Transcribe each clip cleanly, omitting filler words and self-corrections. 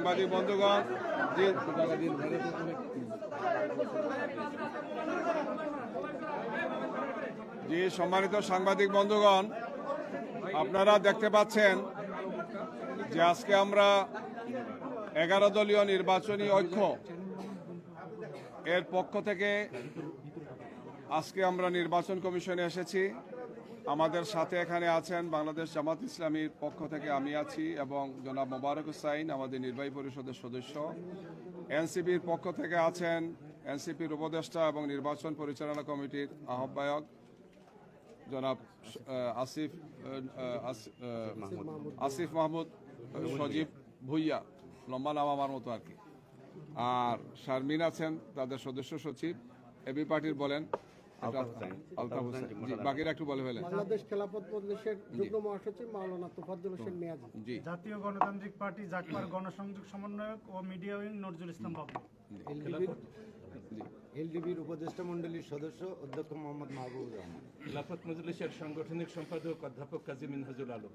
সাংবাদিক বন্ধুগণ, জি সম্মানিত সাংবাদিক বন্ধুগণ, আপনারা দেখতে পাচ্ছেন যে আজকে আমরা 11 দলীয় নির্বাচনী ঐক্য এর পক্ষ থেকে আজকে আমরা নির্বাচন কমিশনে এসেছি। আমাদের সাথে এখানে আছেন বাংলাদেশ জামাত ইসলামীর পক্ষ থেকে আমি আছি এবং জনাব মোবারক হুসাইন আমাদের নির্বাহী পরিষদের সদস্য। এনসিপির পক্ষ থেকে আছেন এনসিপির উপদেষ্টা এবং নির্বাচন পরিচালনা কমিটির আহ্বায়ক জনাব আসিফ মাহমুদ সজীব ভুইয়া, লম্বা নাম আমার মতো আর কি। আর শারমিন আছেন তাদের সদস্য সচিব, এবি পার্টির বলেন আলতাফ হোসেন, বাকিরা একটু বলে ফেলেন। বাংলাদেশ খেলাফত মজলিসের যুগ্ম মহাসচিব মাওলানা তোফাজ্জল হোসেন মিয়াজি, জাতীয় গণতান্ত্রিক পার্টি জাকপার গণসংযোগ সমন্বয়ক ও মিডিয়া উইং নজরুল ইসলাম বাবু, এলডিবির উপদেষ্টা মণ্ডলীর সদস্য অধ্যক্ষ মোহাম্মদ মাহবুবুর রহমান, খেলাফত মজলিসের সাংগঠনিক সম্পাদক অধ্যাপক কাজী মিনহাজুল আলম,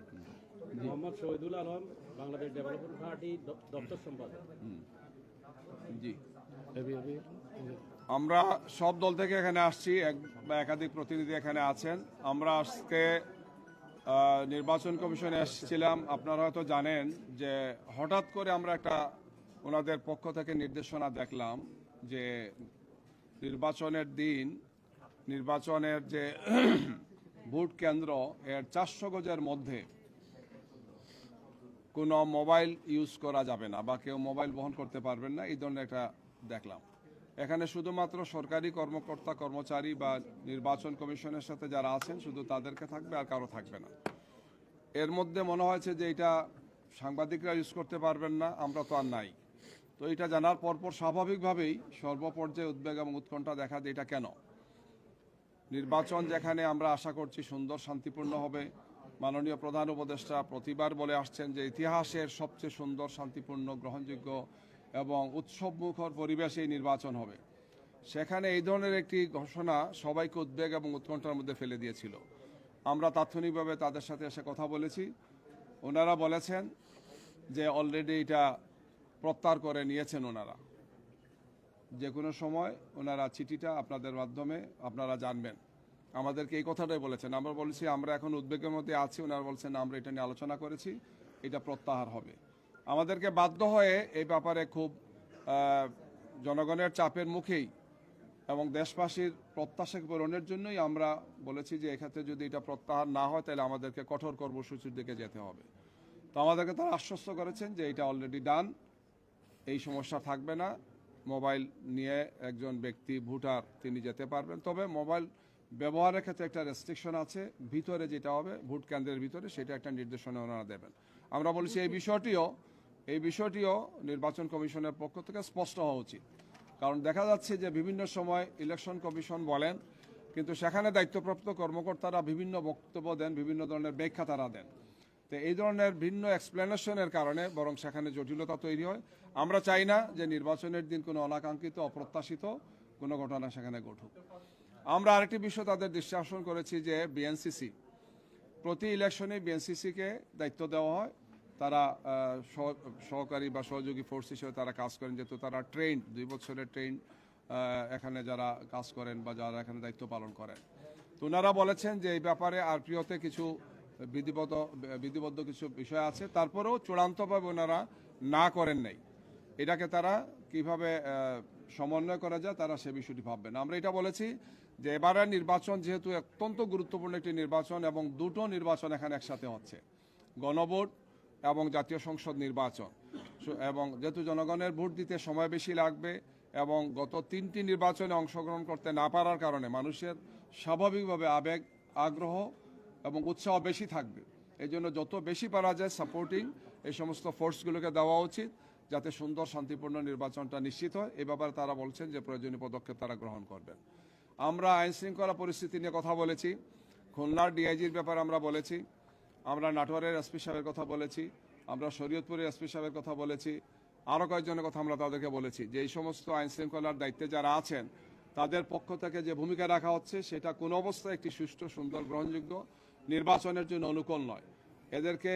মোহাম্মদ শহীদুল আলম বাংলাদেশ ডেভেলপমেন্ট পার্টি দপ্তর সম্পাদক। জি, আমরা সব দল থেকে এখানে আসছি, এক বা একাধিক প্রতিনিধি এখানে আছেন। আমরা আজকে নির্বাচন কমিশনে এসেছিলাম। আপনারা হয়তো জানেন যে হঠাৎ করে আমরা একটা ওনাদের পক্ষ থেকে নির্দেশনা দেখলাম যে নির্বাচনের দিন নির্বাচনের যে ভোট কেন্দ্র এর 400 গজের মধ্যে কোনো মোবাইল ইউজ করা যাবে না বা কেউ মোবাইল বহন করতে পারবেন না, এই ধরনের একটা দেখলাম। এখানে শুধুমাত্র সরকারি কর্মকর্তা কর্মচারী বা নির্বাচন কমিশনের সাথে যারা আছেন শুধু তাদেরকে থাকবে, আর কারো থাকবে না। এর মধ্যে মনে হয়েছে যে এটা সাংবাদিকরা ইউজ করতে পারবেন না, আমরা তো আর নাই। তো এটা জানার পরপর স্বাভাবিকভাবেই সর্বপর্যায়ে উদ্বেগ এবং উৎকণ্ঠা দেখা দেয়। এটা কেন? নির্বাচন যেখানে আমরা আশা করছি সুন্দর শান্তিপূর্ণ হবে, মাননীয় প্রধান উপদেষ্টা প্রতিবার বলে আসছেন যে ইতিহাসের সবচেয়ে সুন্দর শান্তিপূর্ণ গ্রহণযোগ্য এবং উৎসবমুখর পরিবেশে নির্বাচন হবে, সেখানে এই ধরনের একটি ঘোষণা সবাইকে উদ্বেগ এবং উৎকণ্ঠার মধ্যে ফেলে দিয়েছিল। আমরা তাৎক্ষণিকভাবে তাদের সাথে এসে কথা বলেছি। ওনারা বলেছেন যে অলরেডি এটা প্রত্যাহার করে নিয়েছেন ওনারা, যে কোনো সময় ওনারা চিঠিটা আপনাদের মাধ্যমে আপনারা জানবেন। আমাদেরকে এই কথাটাই বলেছেন। আমরা বলেছি আমরা এখন উদ্বেগের মধ্যে আছি, ওনারা বলছেন আমরা এটা নিয়ে আলোচনা করেছি, এটা প্রত্যাহার হবে। আমাদেরকে বাধ্য হয়ে এই ব্যাপারে খুব জনগণের চাপের মুখেই এবং দেশবাসীর প্রত্যাশা পূরণের জন্যই আমরা বলেছি যে এক্ষেত্রে যদি এটা প্রত্যাহার না হয় তাহলে আমাদেরকে কঠোর কর্মসূচির দিকে যেতে হবে। তো আমাদেরকে তারা আশ্বস্ত করেছেন যে এটা অলরেডি ডান, এই সমস্যা থাকবে না। মোবাইল নিয়ে একজন ব্যক্তি ভোটার তিনি যেতে পারবেন, তবে মোবাইল ব্যবহারের ক্ষেত্রে একটা রেস্ট্রিকশন আছে। ভিতরে যেটা হবে ভোট কেন্দ্রের ভিতরে সেটা একটা নির্দেশনা ওনারা দেবেন। আমরা বলেছি এই বিষয়টিও নির্বাচন কমিশনের পক্ষ থেকে স্পষ্ট হওয়া উচিত। কারণ দেখা যাচ্ছে যে বিভিন্ন সময় ইলেকশন কমিশন বলেন, কিন্তু সেখানে দায়িত্বপ্রাপ্ত কর্মকর্তারা বিভিন্ন বক্তব্য দেন, বিভিন্ন ধরনের ব্যাখ্যা তারা দেন। তো এই ধরনের ভিন্ন এক্সপ্লেনেশনের কারণে বরং সেখানে জটিলতা তৈরি হয়। আমরা চাই না যে নির্বাচনের দিন কোনো অনাকাঙ্ক্ষিত অপ্রত্যাশিত কোনো ঘটনা সেখানে ঘটুক। আমরা আরেকটি বিষয় তাদের দৃষ্টি আকর্ষণ করেছি যে বিএনসিসি, প্রতি ইলেকশনে বিএনসিসিকে দায়িত্ব দেওয়া হয়। তারা সহকারী বা সহযোগী ফোর্স হিসেবে তারা কাজ করেন, যেহেতু তারা ট্রেন্ড 2 বছরের ট্রেন্ড এখানে যারা কাজ করেন বা যারা এখানে দায়িত্ব পালন করেন। তো ওনারা বলেছেন যে এই ব্যাপারে আরপিওতে কিছু বিধিবদ্ধ কিছু বিষয় আছে, তারপরেও চূড়ান্তভাবে ওনারা না করেন নাই। এটাকে তারা কিভাবে সমন্বয় করা যায় তারা সে বিষয়টি ভাববেন। আমরা এটা বলেছি যে এবারের নির্বাচন যেহেতু অত্যন্ত গুরুত্বপূর্ণ একটি নির্বাচন এবং দুটো নির্বাচন এখানে একসাথে হচ্ছে, গণভোট এবং জাতীয় সংসদ নির্বাচন, এবং যেহেতু জনগণের ভোট দিতে সময় বেশি লাগবে এবং গত 3টি নির্বাচনে অংশগ্রহণ করতে না পারার কারণে মানুষের স্বাভাবিকভাবে আবেগ, আগ্রহ এবং উৎসাহ বেশি থাকবে। এই জন্য যত বেশি পারা যায় সাপোর্টিং এই সমস্ত ফোর্সগুলোকে দেওয়া উচিত, যাতে সুন্দর শান্তিপূর্ণ নির্বাচনটা নিশ্চিত হয়। এই ব্যাপারে তারা বলছেন যে প্রয়োজনীয় পদক্ষেপ তারা গ্রহণ করবেন। আমরা আইনশৃঙ্খলা পরিস্থিতি নিয়ে কথা বলেছি, খুলনার ডিআইজির ব্যাপারে আমরা বলেছি, আমরা নাটোরের এসপি সাহেবের কথা বলেছি, আমরা শরীয়তপুরের এসপি সাহেবের কথা বলেছি, আরও কয়েকজনের কথা আমরা তাদেরকে বলেছি যে এই সমস্ত আইনশৃঙ্খলার দায়িত্বে যারা আছেন তাদের পক্ষ থেকে যে ভূমিকা রাখা হচ্ছে সেটা কোনো অবস্থায় একটি সুষ্ঠু সুন্দর গ্রহণযোগ্য নির্বাচনের জন্য অনুকূল নয়। এদেরকে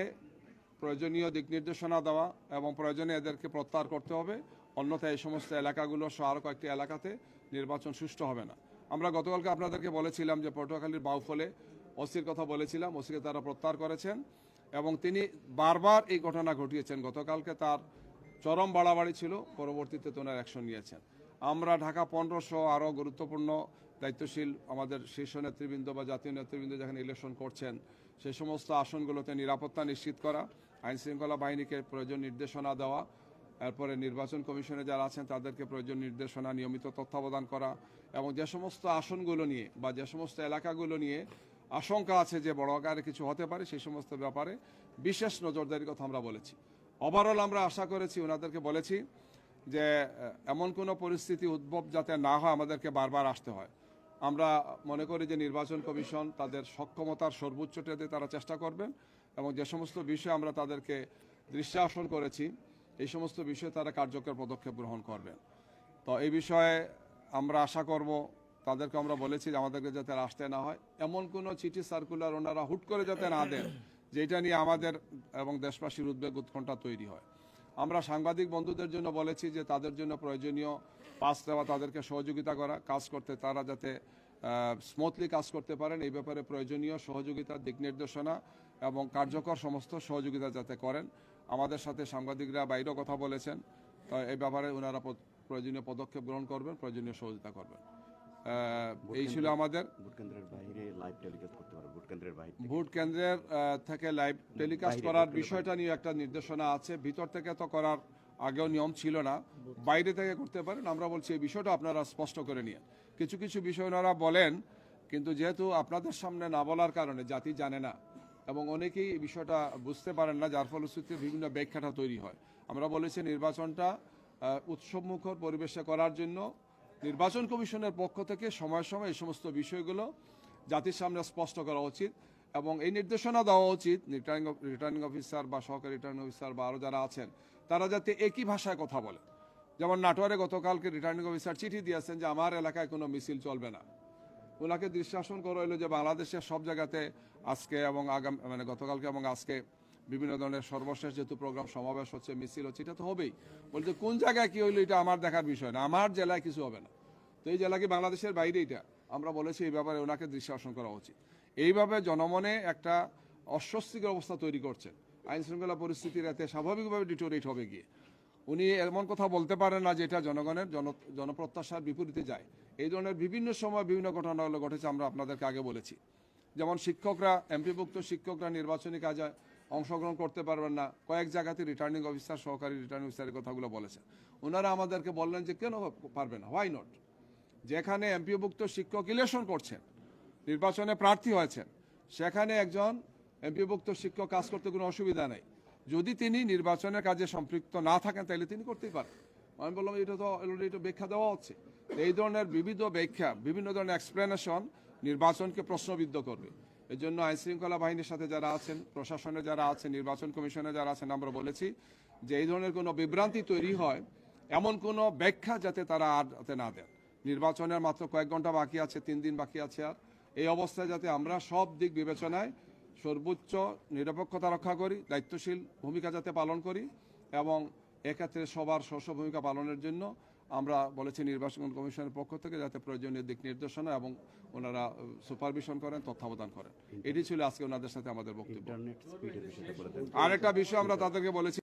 প্রয়োজনীয় দিক নির্দেশনা দেওয়া এবং প্রয়োজনে এদেরকে প্রত্যাহার করতে হবে, অন্যথায় এই সমস্ত এলাকাগুলো সহ আরও কয়েকটি এলাকাতে নির্বাচন সুষ্ঠু হবে না। আমরা গতকালকে আপনাদেরকে বলেছিলাম যে পটুয়াখালীর বাউফলে ওসির কথা বলেছিলাম, ওসিকে তারা প্রত্যাহার করেছেন এবং তিনি বারবার এই ঘটনা ঘটিয়েছেন। গতকালকে তার চরম বাড়াবাড়ি ছিল, পরবর্তীতে তোনার অ্যাকশন নিয়েছেন। আমরা ঢাকা 1500 আরও গুরুত্বপূর্ণ দায়িত্বশীল আমাদের শীর্ষ নেতৃবৃন্দ বা জাতীয় নেতৃবৃন্দ যেখানে ইলেকশন করছেন সেই সমস্ত আসনগুলোতে নিরাপত্তা নিশ্চিত করা, আইনশৃঙ্খলা বাহিনীকে প্রয়োজন নির্দেশনা দেওয়া, এরপরে নির্বাচন কমিশনে যারা আছেন তাদেরকে প্রয়োজন নির্দেশনা নিয়মিত তত্ত্বাবধান করা এবং যে সমস্ত আসনগুলো নিয়ে বা যে সমস্ত এলাকাগুলো নিয়ে আশঙ্কা আছে যে বড় আকারে কিছু হতে পারে সেই সমস্ত ব্যাপারে বিশেষ নজরদারির কথা আমরা বলেছি। ওভারঅল আমরা আশা করেছি, ওনাদেরকে বলেছি যে এমন কোনো পরিস্থিতি উদ্ভব যাতে না হয় আমাদেরকে বারবার আসতে হয়। আমরা মনে করি যে নির্বাচন কমিশন তাদের সক্ষমতার সর্বোচ্চটাতে তারা চেষ্টা করবেন এবং যে সমস্ত বিষয়ে আমরা তাদেরকে দৃশ্যাসন করেছি এই সমস্ত বিষয়ে তারা কার্যকর পদক্ষেপ গ্রহণ করবেন। তো এই বিষয়ে আমরা আশা করব, তাদেরকে আমরা বলেছি যে আমাদেরকে যাতে আসতে না হয়, এমন কোনো চিঠি সার্কুলার ওনারা হুট করে যাতে না দেন যেটা নিয়ে আমাদের এবং দেশবাসীর উদ্বেগ উৎকণ্ঠা তৈরি হয়। আমরা সাংবাদিক বন্ধুদের জন্য বলেছি যে তাদের জন্য প্রয়োজনীয় পাস দেওয়া, তাদেরকে সহযোগিতা করা, কাজ করতে তারা যাতে স্মুথলি কাজ করতে পারেন এই ব্যাপারে প্রয়োজনীয় সহযোগিতা, দিক নির্দেশনা এবং কার্যকর সমস্ত সহযোগিতা যাতে করেন। আমাদের সাথে সাংবাদিকরা বাইরেও কথা বলেছেন, তো এই ব্যাপারে ওনারা প্রয়োজনীয় পদক্ষেপ গ্রহণ করবেন, প্রয়োজনীয় সহযোগিতা করবেন। এই ছিল আমাদের ভোট কেন্দ্রের বাইরে লাইভ টেলিকাস্ট করতে পারবে, ভোট কেন্দ্রের বাইরে ভোট কেন্দ্রের থেকে লাইভ টেলিকাস্ট করার বিষয়টা নিয়ে একটা নির্দেশনা আছে। ভিতর থেকে তো করার আগেও নিয়ম ছিল না, বাইরে থেকে করতে পারেন। আমরা বলছি এই বিষয়টা আপনারা স্পষ্ট করে নিন। কিছু কিছু বিষয় ওনারা বলেন, কিন্তু যেহেতু আপনাদের সামনে না বলার কারণে জাতি জানে না এবং অনেকেই এই বিষয়টা বুঝতে পারেন না, যার ফলশ্রুতিতে বিভিন্ন ব্যাখ্যাটা তৈরি হয়। আমরা বলেছি নির্বাচনটা উৎসবমুখর পরিবেশে করার জন্য নির্বাচন কমিশনের পক্ষ থেকে সময় সময় এই সমস্ত বিষয়গুলো জাতির সামনে স্পষ্ট করা উচিত এবং এই নির্দেশনা দেওয়া উচিত রিটার্নিং অফিসার বা সহকারী রিটার্নিং অফিসার বা আরও যারা আছেন তারা যাতে একই ভাষায় কথা বলে। যেমন নাটোরে গতকালকে রিটার্নিং অফিসার চিঠি দিয়েছেন যে আমার এলাকায় কোনো মিছিল চলবে না। ওনাকে দৃশ্যাসন করা হলো যে বাংলাদেশের সব জায়গাতে আজকে এবং মানে গতকালকে এবং আজকে বিভিন্ন ধরনের সর্বশেষ যেহেতু প্রোগ্রাম সমাবেশ হচ্ছে, মিছিল হচ্ছে, এটা তো হবেই। বলছে কোন জায়গায় কি হইলো এটা আমার দেখার বিষয় না, আমার জেলায় কিছু হবে না। তো এই জেলা কি বাংলাদেশের বাইরে? এটা আমরা বলেছি এই ব্যাপারে ওনাকে দৃশ্যাসন করা উচিত। এইভাবে জনমনে একটা অস্বস্তিকর অবস্থা তৈরি করছেন, আইন শৃঙ্খলা পরিস্থিতির এতে স্বাভাবিকভাবে ডিটোরেট হবে গিয়ে। উনি এমন কথা বলতে পারেন না যেটা জনগণের জনপ্রত্যাশার বিপরীতে যায়। এই ধরনের বিভিন্ন সময় বিভিন্ন ঘটনাগুলো ঘটেছে, আমরা আপনাদেরকে আগে বলেছি। যেমন শিক্ষকরা, এমপিভুক্ত শিক্ষকরা নির্বাচনী কাজে অংশগ্রহণ করতে পারবেন না, কয়েক জায়গাতে রিটার্নিং অফিসার, সহকারী রিটার্নিং অফিসারের কথাগুলো বলেছেন। ওনারা আমাদেরকে বললেন যে কেন পারবে না, হোয়াই নট? যেখানে এমপিভুক্ত শিক্ষক ইলেকশন করছেন, নির্বাচনে প্রার্থী হয়েছেন, সেখানে একজন এমপিভুক্ত শিক্ষক কাজ করতে কোনো অসুবিধা নেই। যদি তিনি নির্বাচনের কাজে সম্পৃক্ত না থাকেন তাহলে তিনি করতেই পারেন। আমি বললাম এটা তো অলরেডি এটা ব্যাখ্যা দেওয়া হচ্ছে। এই ধরনের বিবিধ ব্যাখ্যা, বিভিন্ন ধরনের এক্সপ্লেনেশন নির্বাচনকে প্রশ্নবিদ্ধ করবে। এই জন্য আইনশৃঙ্খলা বাহিনীর সাথে যারা আছেন, প্রশাসনে যারা আছেন, নির্বাচন কমিশনে যারা আছেন, আমরা বলেছি যে এই ধরনের কোনো বিভ্রান্তি তৈরি হয় এমন কোনো ব্যাখ্যা যাতে তারা আর যাতে না দেন। নির্বাচনের মাত্র কয়েক ঘন্টা বাকি আছে, 3 দিন বাকি আছে। আর এই অবস্থায় যাতে আমরা সব দিক বিবেচনায় সর্বোচ্চ নিরপেক্ষতা রক্ষা করি, দায়িত্বশীল ভূমিকা যাতে পালন করি এবং এক্ষেত্রে সবার স্ব ভূমিকা পালনের জন্য আমরা বলেছি নির্বাচন কমিশনের পক্ষ থেকে যাতে প্রয়োজনীয় দিক নির্দেশনা এবং ওনারা সুপারভিশন করেন, তত্ত্বাবধান করেন। এটি ছিল আজকে ওনাদের সাথে আমাদের বক্তব্য। ইন্টারনেট স্পিডের বিষয়টা বলে দেন। আরেকটা বিষয় আমরা তাদেরকে বলেছি